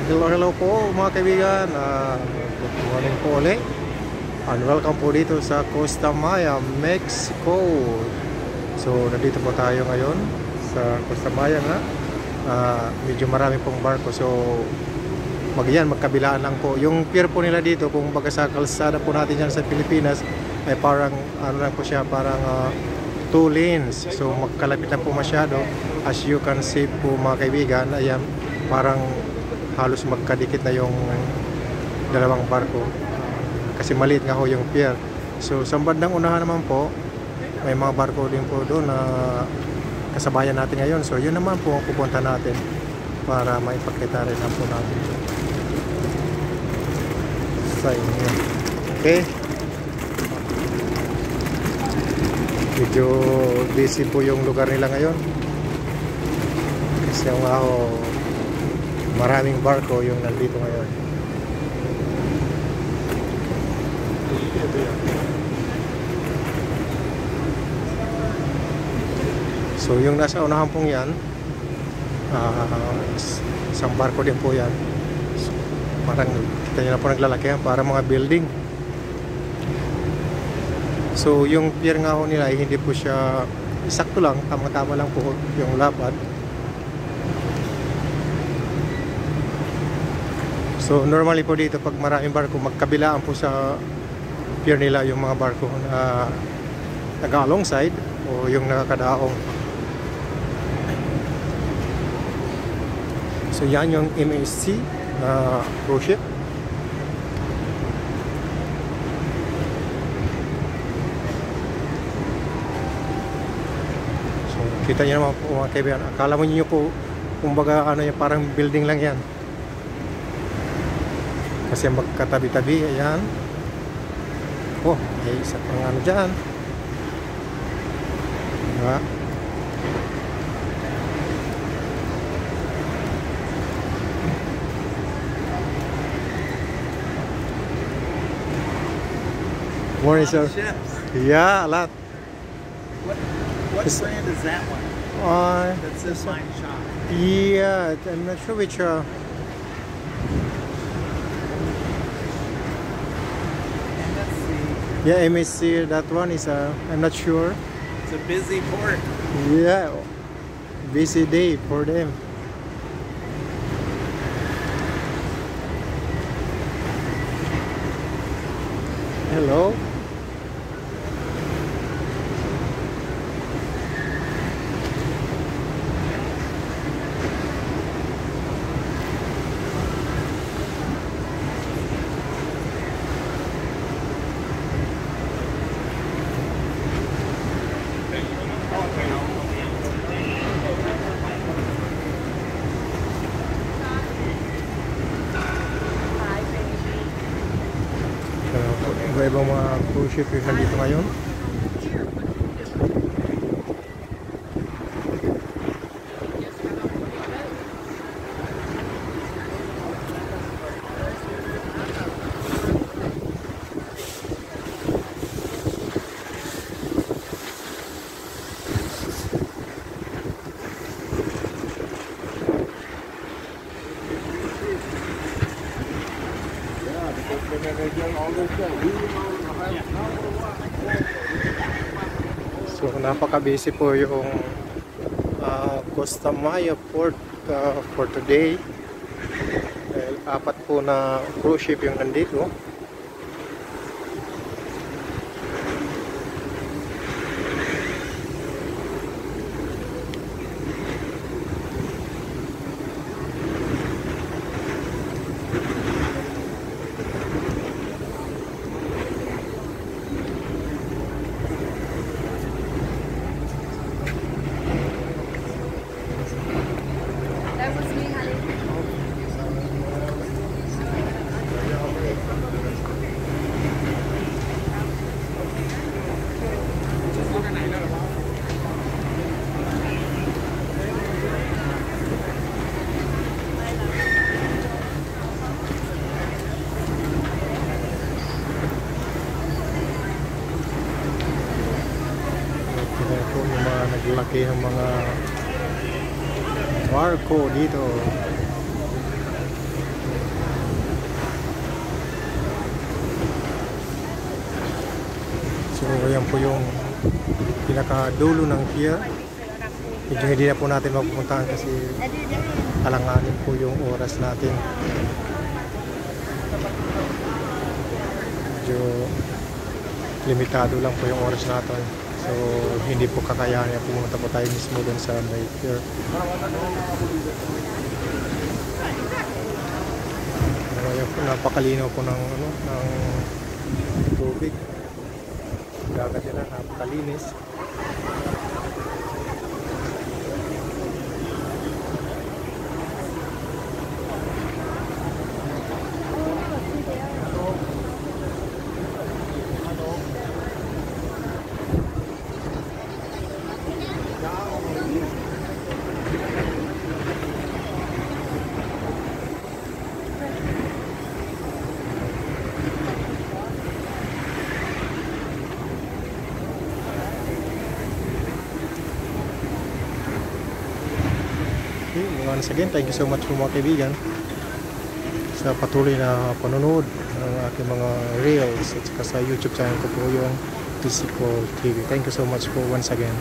Hello po mga kaibigan. Good morning po ulit. And welcome po dito sa Costa Maya, Mexico. So nandito po tayo ngayon sa Costa Maya nga. Medyo marami pong barko. So magkabilaan lang po. Yung pier po nila dito, kung baga sa kalsada po natin yan sa Pilipinas, ay parang ano lang po siya, parang 2 lanes. So magkalapit lang po masyado. As you can see po mga kaibigan, ayan, parang halos magkadikit na yung dalawang barko kasi maliit nga ho yung pier. So sa bandang unahan naman po may mga barko din po doon na kasabayan natin ngayon. So yun naman po ang pupunta natin para maipakita rin lang po natin sa inyo. Okay, medyo busy po yung lugar nila ngayon kasi nga ho maraming barko yung nandito ngayon. So yung nasa unahan pong yan, isang barko din po yan. So, parang kita nyo na po naglalaki yan para mga building. So yung pier nga ho nila hindi po siya sakto lang, tama-tama lang po yung lapad. So normally po dito pag maraming barko, magkabilaan po sa pier nila yung mga barko na nag-alongside o yung nakakadaong. So yan yung MSC na cruise ship. So kita nyo naman po mga kaibigan, akala mo nyo po kumbaga ano yung parang building lang yan kasi magkatabi-tabi. Ayan, oh, may isa pang ano dyan, diba? Morning, sir. Yeah, a lot. What brand is that one? That says Mine Shop. Yeah, I'm not sure which yeah, MSC, that one is I'm not sure. It's a busy port. Yeah, busy day for them. Hello. Iba-ibang mga cruise ship yung nandito ngayon. So napaka-busy po yung Costa Maya port for today. Dahil 4 po na cruise ship yung nandito. Laki ng mga barko dito. ayan po yung pinakadulo ng pier. Medyo hindi na po natin mapupuntahan kasi alanganin po yung oras natin. Medyo limitado lang po yung oras natin. So hindi po kakayanin. Pumunta po tayo mismo dun sa may pier. Ayan po, napakalinaw po ng tubig. Dagat nila, napakalinis. Once again, thank you so much po mga kaibigan sa patuloy na panonood ng aking mga reels at saka sa YouTube channel ko po yung Visipol TV. Thank you so much po once again.